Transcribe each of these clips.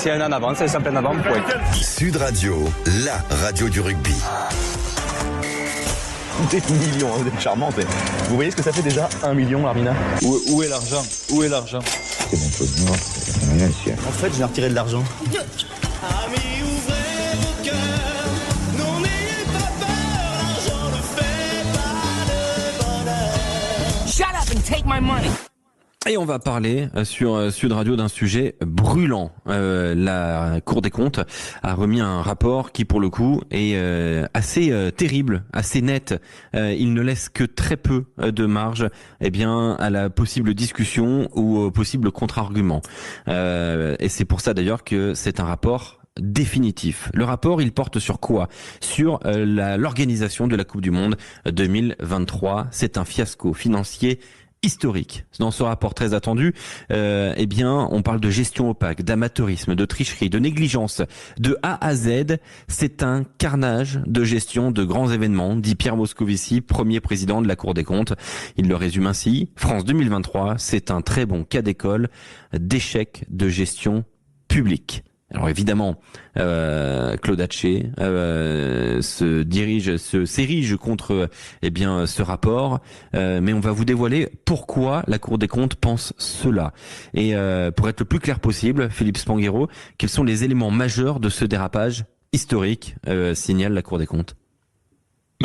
s'il y en a en avance, elle s'appelle en avant, point. Sud Radio, la radio du rugby. Des millions, vous êtes charmante. Vous voyez ce que ça fait déjà 1 million, Armina? Où est l'argent? Où est l'argent? C'est bon, faut dire. En fait, j'ai retiré de l'argent. Amis, ouvrez vos cœurs, non n'ayez pas peur, l'argent ne fait pas le bonheur. Shut up and take my money. Et on va parler sur Sud Radio d'un sujet brûlant. La Cour des comptes a remis un rapport qui, pour le coup, est assez terrible, assez net. Il ne laisse que très peu de marge, à la possible discussion ou au possible contre-argument. Et c'est pour ça d'ailleurs que c'est un rapport définitif. Le rapport, il porte sur quoi? Sur l'organisation de la Coupe du Monde 2023. C'est un fiasco financier historique. Dans ce rapport très attendu, on parle de gestion opaque, d'amateurisme, de tricherie, de négligence, de A à Z. C'est un carnage de gestion de grands événements, dit Pierre Moscovici, premier président de la Cour des comptes. Il le résume ainsi: France 2023, c'est un très bon cas d'école d'échec de gestion publique. Alors évidemment, Claude Haché s'érige contre ce rapport, mais on va vous dévoiler pourquoi la Cour des comptes pense cela. Et pour être le plus clair possible, Philippe Spanghero, quels sont les éléments majeurs de ce dérapage historique, signale la Cour des comptes?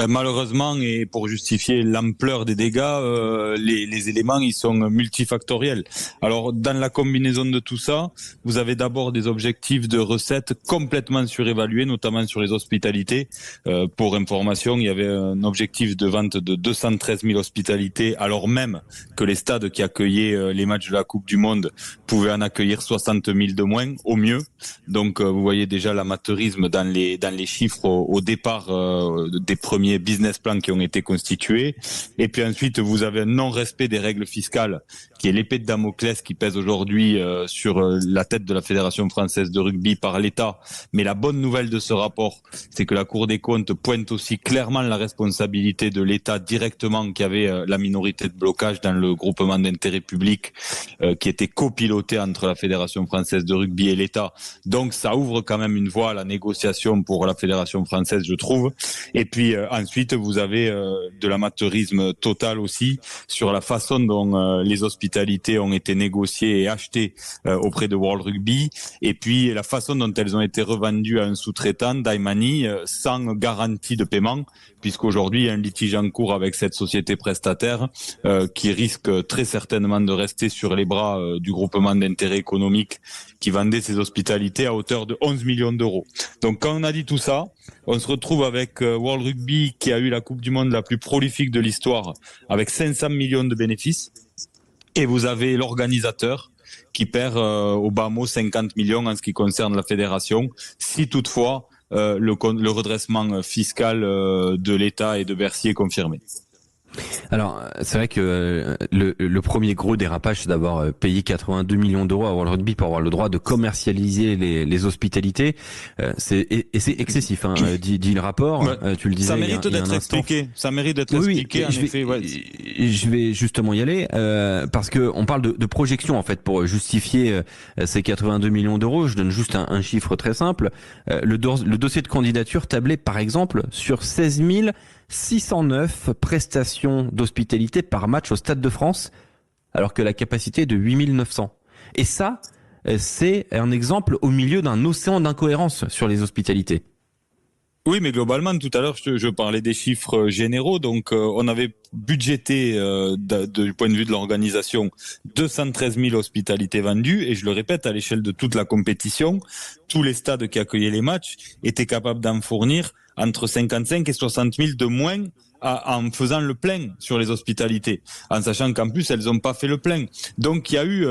Malheureusement, et pour justifier l'ampleur des dégâts, les éléments ils sont multifactoriels. Alors dans la combinaison de tout ça, vous avez d'abord des objectifs de recettes complètement surévalués, notamment sur les hospitalités. Pour information, il y avait un objectif de vente de 213 000 hospitalités, alors même que les stades qui accueillaient les matchs de la Coupe du Monde pouvaient en accueillir 60 000 de moins, au mieux. Donc vous voyez déjà l'amateurisme dans les chiffres au départ des premiers business plans qui ont été constitués. Et puis ensuite, vous avez un non-respect des règles fiscales, qui est l'épée de Damoclès qui pèse aujourd'hui sur la tête de la Fédération française de rugby par l'État. Mais la bonne nouvelle de ce rapport, c'est que la Cour des comptes pointe aussi clairement la responsabilité de l'État directement, qui avait la minorité de blocage dans le groupement d'intérêt public qui était copiloté entre la Fédération française de rugby et l'État. Donc ça ouvre quand même une voie à la négociation pour la Fédération française, je trouve. Et puis ensuite, vous avez de l'amateurisme total aussi sur la façon dont les hospitalités ont été négociées et achetées auprès de World Rugby, et puis la façon dont elles ont été revendues à un sous-traitant, Daimani, sans garantie de paiement, puisqu'aujourd'hui il y a un litige en cours avec cette société prestataire qui risque très certainement de rester sur les bras du groupement d'intérêt économique qui vendait ces hospitalités à hauteur de 11 millions d'euros. Donc quand on a dit tout ça, on se retrouve avec World Rugby qui a eu la Coupe du Monde la plus prolifique de l'histoire, avec 500 millions de bénéfices, et vous avez l'organisateur qui perd au bas mot 50 millions en ce qui concerne la fédération, si toutefois le redressement fiscal de l'État et de Bercy est confirmé. Alors, c'est vrai que le premier gros dérapage, c'est d'avoir payé 82 millions d'euros à World Rugby pour avoir le droit de commercialiser les hospitalités. C'est excessif, hein, dit le rapport. Ouais. Tu le disais. Ça mérite d'être expliqué. Ça mérite d'être expliqué. En effet, je vais justement y aller parce que on parle de projection en fait pour justifier ces 82 millions d'euros. Je donne juste un chiffre très simple. Le dossier de candidature tablait par exemple sur 16 609 prestations d'hospitalité par match au Stade de France, alors que la capacité est de 8 900. Et ça, c'est un exemple au milieu d'un océan d'incohérences sur les hospitalités. Oui, mais globalement, tout à l'heure, je parlais des chiffres généraux. Donc, on avait budgété, du point de vue de l'organisation, 213 000 hospitalités vendues. Et je le répète, à l'échelle de toute la compétition, tous les stades qui accueillaient les matchs étaient capables d'en fournir entre 55 et 60 000 de moins en faisant le plein sur les hospitalités, en sachant qu'en plus elles n'ont pas fait le plein. Donc il y a eu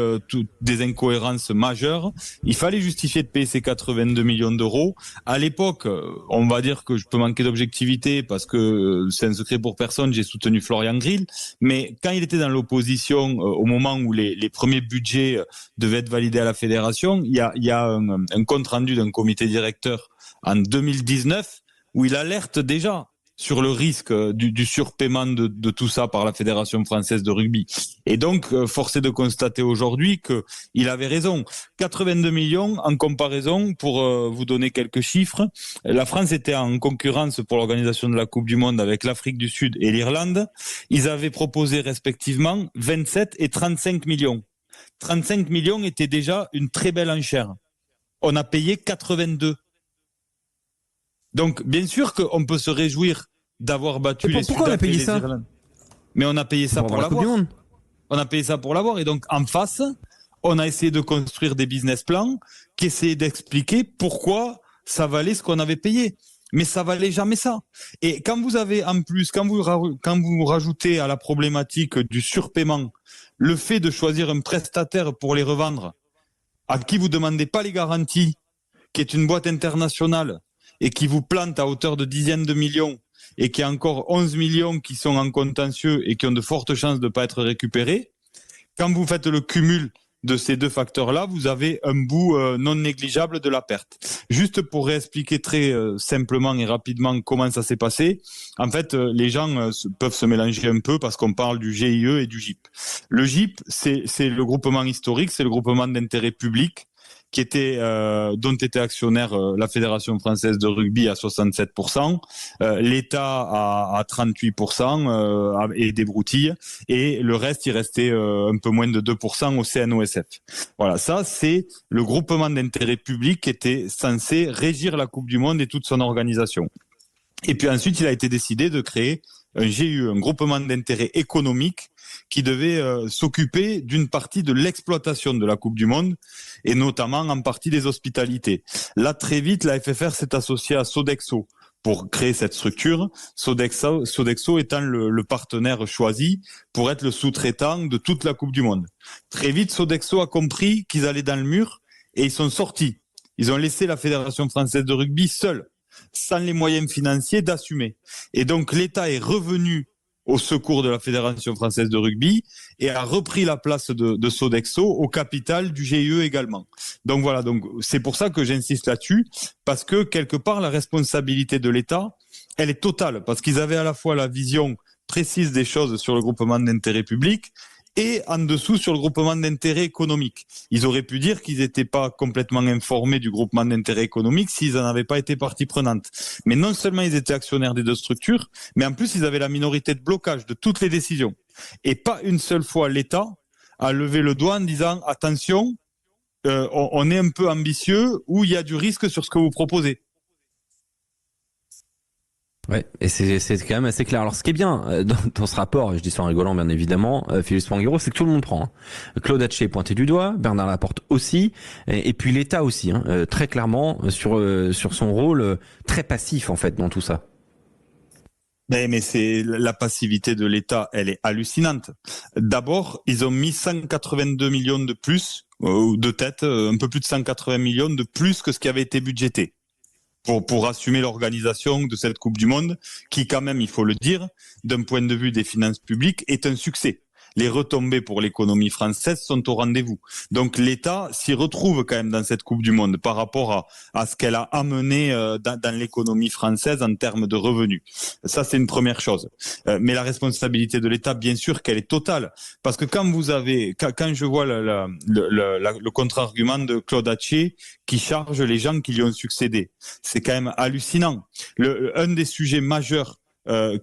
des incohérences majeures. Il fallait justifier de payer ces 82 millions d'euros. À l'époque, on va dire que je peux manquer d'objectivité parce que c'est un secret pour personne, j'ai soutenu Florian Grill, mais quand il était dans l'opposition, au moment où les premiers budgets devaient être validés à la fédération, il y a un compte rendu d'un comité directeur en 2019 où il alerte déjà sur le risque du surpaiement de tout ça par la Fédération française de rugby. Et donc, force est de constater aujourd'hui qu'il avait raison. 82 millions en comparaison, pour vous donner quelques chiffres, la France était en concurrence pour l'organisation de la Coupe du Monde avec l'Afrique du Sud et l'Irlande. Ils avaient proposé respectivement 27 et 35 millions. 35 millions était déjà une très belle enchère. On a payé 82. Donc, bien sûr qu'on peut se réjouir d'avoir battu les Pourquoi on a Sudaf et payé les ça ? Irlandais. Mais on a payé ça pour la Coupe du l'avoir. Monde. On a payé ça pour l'avoir. Et donc, en face, on a essayé de construire des business plans qui essayaient d'expliquer pourquoi ça valait ce qu'on avait payé. Mais ça valait jamais ça. Et quand vous avez, en plus, quand vous rajoutez à la problématique du surpaiement le fait de choisir un prestataire pour les revendre, à qui vous demandez pas les garanties, qui est une boîte internationale, et qui vous plante à hauteur de dizaines de millions, et qui a encore 11 millions qui sont en contentieux et qui ont de fortes chances de ne pas être récupérés, quand vous faites le cumul de ces deux facteurs-là, vous avez un bout non négligeable de la perte. Juste pour réexpliquer très simplement et rapidement comment ça s'est passé, en fait, les gens peuvent se mélanger un peu parce qu'on parle du GIE et du GIP. Le GIP, c'est le groupement historique, c'est le groupement d'intérêt public qui était dont était actionnaire la Fédération française de rugby à 67%, l'État à 38% et des broutilles, et le reste il restait un peu moins de 2% au CNOSF. Voilà, ça c'est le groupement d'intérêt public qui était censé régir la Coupe du Monde et toute son organisation. Et puis ensuite, il a été décidé de créer un GIE, un groupement d'intérêt économique qui devait s'occuper d'une partie de l'exploitation de la Coupe du Monde et notamment en partie des hospitalités. Là, très vite, la FFR s'est associée à Sodexo pour créer cette structure, Sodexo étant le partenaire choisi pour être le sous-traitant de toute la Coupe du Monde. Très vite, Sodexo a compris qu'ils allaient dans le mur et ils sont sortis. Ils ont laissé la Fédération française de rugby seule, sans les moyens financiers d'assumer. Et donc l'État est revenu au secours de la Fédération française de rugby et a repris la place de Sodexo au capital du GIE également. Donc voilà, donc c'est pour ça que j'insiste là-dessus, parce que quelque part la responsabilité de l'État, elle est totale, parce qu'ils avaient à la fois la vision précise des choses sur le groupement d'intérêt public et en dessous sur le groupement d'intérêt économique. Ils auraient pu dire qu'ils n'étaient pas complètement informés du groupement d'intérêt économique s'ils n'en avaient pas été partie prenante. Mais non seulement ils étaient actionnaires des deux structures, mais en plus ils avaient la minorité de blocage de toutes les décisions. Et pas une seule fois l'État a levé le doigt en disant « Attention, on est un peu ambitieux ou il y a du risque sur ce que vous proposez ». Ouais, et c'est quand même assez clair. Alors, ce qui est bien dans ce rapport, et je dis ça en rigolant bien évidemment, Philippe Spanghero, c'est que tout le monde prend. Hein. Claude Haché est pointé du doigt, Bernard Laporte aussi, et puis l'État aussi, hein, très clairement sur son rôle très passif en fait dans tout ça. Mais c'est la passivité de l'État, elle est hallucinante. D'abord, ils ont mis 182 millions de plus, de tête, un peu plus de 180 millions de plus que ce qui avait été budgété. Pour assumer l'organisation de cette Coupe du Monde, qui quand même, il faut le dire, d'un point de vue des finances publiques, est un succès. Les retombées pour l'économie française sont au rendez-vous. Donc l'État s'y retrouve quand même dans cette Coupe du Monde par rapport à ce qu'elle a amené dans l'économie française en termes de revenus. Ça, c'est une première chose. Mais la responsabilité de l'État, bien sûr qu'elle est totale. Parce que quand je vois le contre-argument de Claude Haché qui charge les gens qui lui ont succédé, c'est quand même hallucinant. Un des sujets majeurs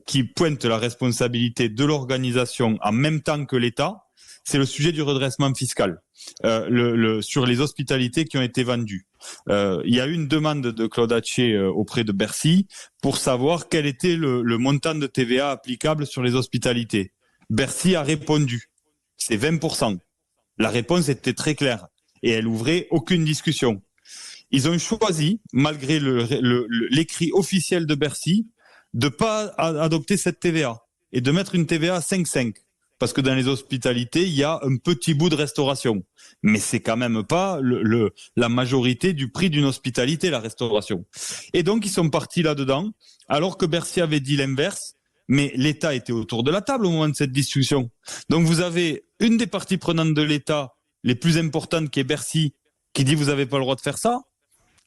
qui pointe la responsabilité de l'organisation en même temps que l'État, c'est le sujet du redressement fiscal sur les hospitalités qui ont été vendues. Il y a eu une demande de Claude Haché auprès de Bercy pour savoir quel était le montant de TVA applicable sur les hospitalités. Bercy a répondu, c'est 20%. La réponse était très claire et elle ouvrait aucune discussion. Ils ont choisi, malgré l'écrit officiel de Bercy, de pas adopter cette TVA et de mettre une TVA à 5,5 parce que dans les hospitalités il y a un petit bout de restauration, mais c'est quand même pas la majorité du prix d'une hospitalité, la restauration. Et donc ils sont partis là-dedans alors que Bercy avait dit l'inverse, mais l'État était autour de la table au moment de cette discussion. Donc vous avez une des parties prenantes de l'État les plus importantes qui est Bercy qui dit vous avez pas le droit de faire ça.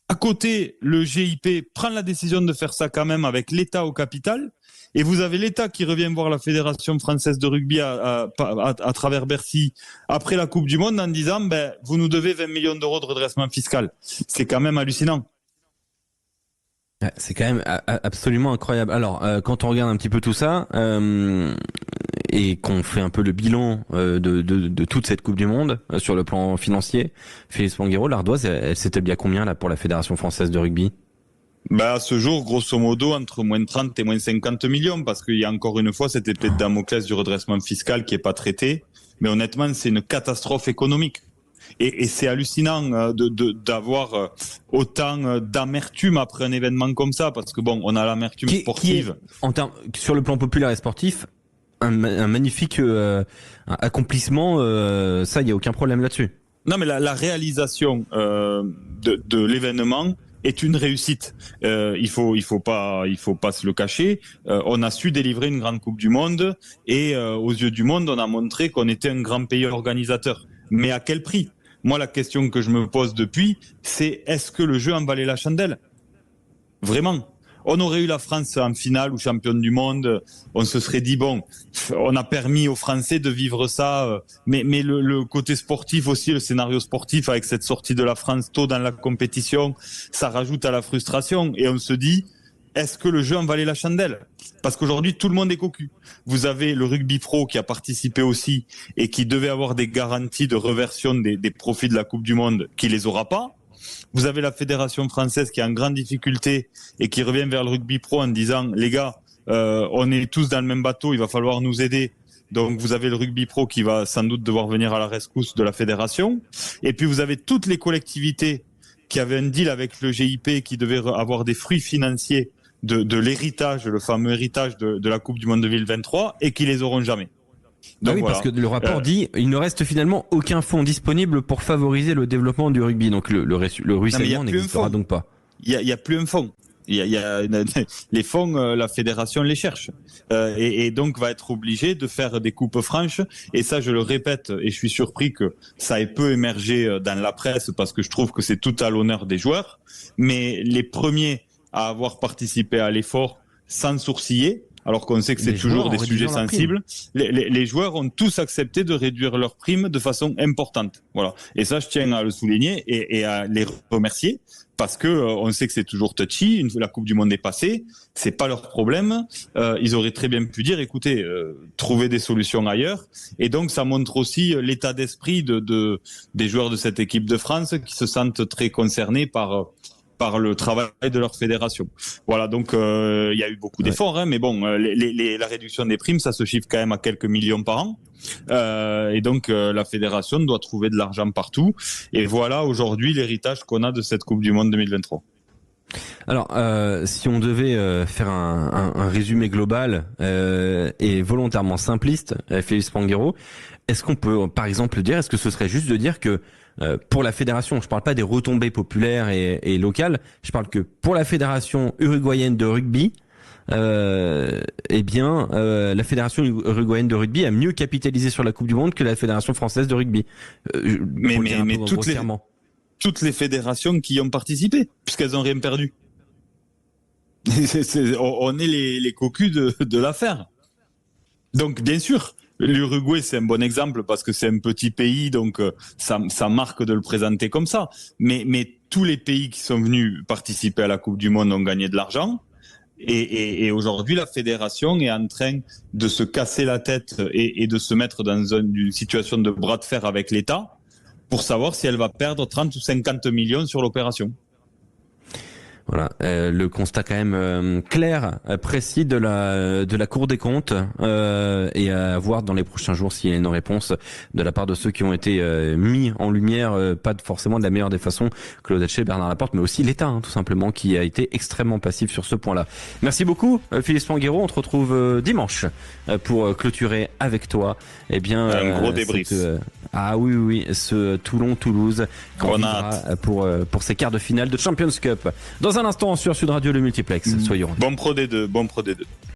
À côté, le GIP prend la décision de faire ça quand même avec l'État au capital. Et vous avez l'État qui revient voir la Fédération française de rugby à travers Bercy après la Coupe du Monde en disant vous nous devez 20 millions d'euros de redressement fiscal. C'est quand même hallucinant. C'est quand même absolument incroyable. Alors, quand on regarde un petit peu tout ça et qu'on fait un peu le bilan de toute cette Coupe du Monde sur le plan financier, Félix Spanghero, l'ardoise, elle s'établit à combien là pour la Fédération française de rugby ? À ce jour, grosso modo, entre moins 30 et moins 50 millions, parce qu'il y a encore une fois cette épée de Damoclès du redressement fiscal qui est pas traitée. Mais honnêtement, c'est une catastrophe économique. Et c'est hallucinant d'avoir autant d'amertume après un événement comme ça, parce que bon, on a l'amertume sportive. Qui est, sur le plan populaire et sportif, un magnifique accomplissement. Ça, il y a aucun problème là-dessus. Non, mais la réalisation de l'événement est une réussite. Il faut pas se le cacher. On a su délivrer une grande Coupe du Monde et aux yeux du monde, on a montré qu'on était un grand pays organisateur. Mais à quel prix ? Moi, la question que je me pose depuis, c'est est-ce que le jeu en valait la chandelle ? Vraiment ? On aurait eu la France en finale ou championne du monde, on se serait dit bon, on a permis aux Français de vivre ça, mais le côté sportif aussi, le scénario sportif avec cette sortie de la France tôt dans la compétition, ça rajoute à la frustration et on se dit est-ce que le jeu en valait la chandelle ? Parce qu'aujourd'hui, tout le monde est cocu. Vous avez le rugby pro qui a participé aussi et qui devait avoir des garanties de reversion des profits de la Coupe du Monde, qui les aura pas. Vous avez la Fédération française qui est en grande difficulté et qui revient vers le rugby pro en disant les gars, on est tous dans le même bateau, il va falloir nous aider. Donc vous avez le rugby pro qui va sans doute devoir venir à la rescousse de la fédération. Et puis vous avez toutes les collectivités qui avaient un deal avec le GIP qui devait avoir des fruits financiers de l'héritage, le fameux héritage de la Coupe du Monde 2023 et qui les auront jamais. Donc, oui, voilà. Parce que le rapport dit il ne reste finalement aucun fonds disponible pour favoriser le développement du rugby. Donc le ruissellement n'existera donc pas. Il y a plus un fonds. Il y a les fonds, la fédération les cherche et donc va être obligé de faire des coupes franches. Et ça, je le répète, et je suis surpris que ça ait peu émergé dans la presse parce que je trouve que c'est tout à l'honneur des joueurs. Mais les premiers à avoir participé à l'effort sans sourciller, alors qu'on sait que c'est toujours des sujets sensibles, les joueurs ont tous accepté de réduire leurs primes de façon importante. Voilà. Et ça, je tiens à le souligner et à les remercier parce que on sait que c'est toujours touchy. Une fois la Coupe du Monde est passée, c'est pas leur problème. Ils auraient très bien pu dire, écoutez, trouvez des solutions ailleurs. Et donc, ça montre aussi l'état d'esprit des joueurs de cette équipe de France qui se sentent très concernés par le travail de leur fédération. Voilà, donc il y a eu beaucoup d'efforts, hein, mais bon, la réduction des primes, ça se chiffre quand même à quelques millions par an. Et donc la fédération doit trouver de l'argent partout. Et voilà aujourd'hui l'héritage qu'on a de cette Coupe du Monde 2023. Alors, si on devait faire un résumé global et volontairement simpliste, Félix Spanghero, est-ce qu'on peut, par exemple, dire, est-ce que ce serait juste de dire que pour la fédération, je parle pas des retombées populaires et locales, je parle que pour la fédération uruguayenne de rugby, la fédération uruguayenne de rugby a mieux capitalisé sur la Coupe du Monde que la fédération française de rugby. Mais toutes les fédérations qui y ont participé, puisqu'elles ont rien perdu. On est les cocus de l'affaire. Donc, bien sûr, l'Uruguay, c'est un bon exemple parce que c'est un petit pays, donc ça marque de le présenter comme ça. Mais tous les pays qui sont venus participer à la Coupe du Monde ont gagné de l'argent. Et aujourd'hui, la fédération est en train de se casser la tête et de se mettre dans une situation de bras de fer avec l'État pour savoir si elle va perdre 30 ou 50 millions sur l'opération. Voilà, le constat quand même clair, précis de la Cour des comptes et à voir dans les prochains jours s'il y a une réponse de la part de ceux qui ont été mis en lumière, pas forcément de la meilleure des façons, Claude Haché, Bernard Laporte, mais aussi l'État, tout simplement, qui a été extrêmement passif sur ce point-là. Merci beaucoup, Félix Spanghero. On te retrouve dimanche pour clôturer avec toi. Eh bien, un gros débrief. Oui, ce Toulon-Toulouse qu'on vivra pour ces quarts de finale de Champions Cup. Dans un instant sur Sud Radio, le multiplex. Soyons. Bon Pro D2.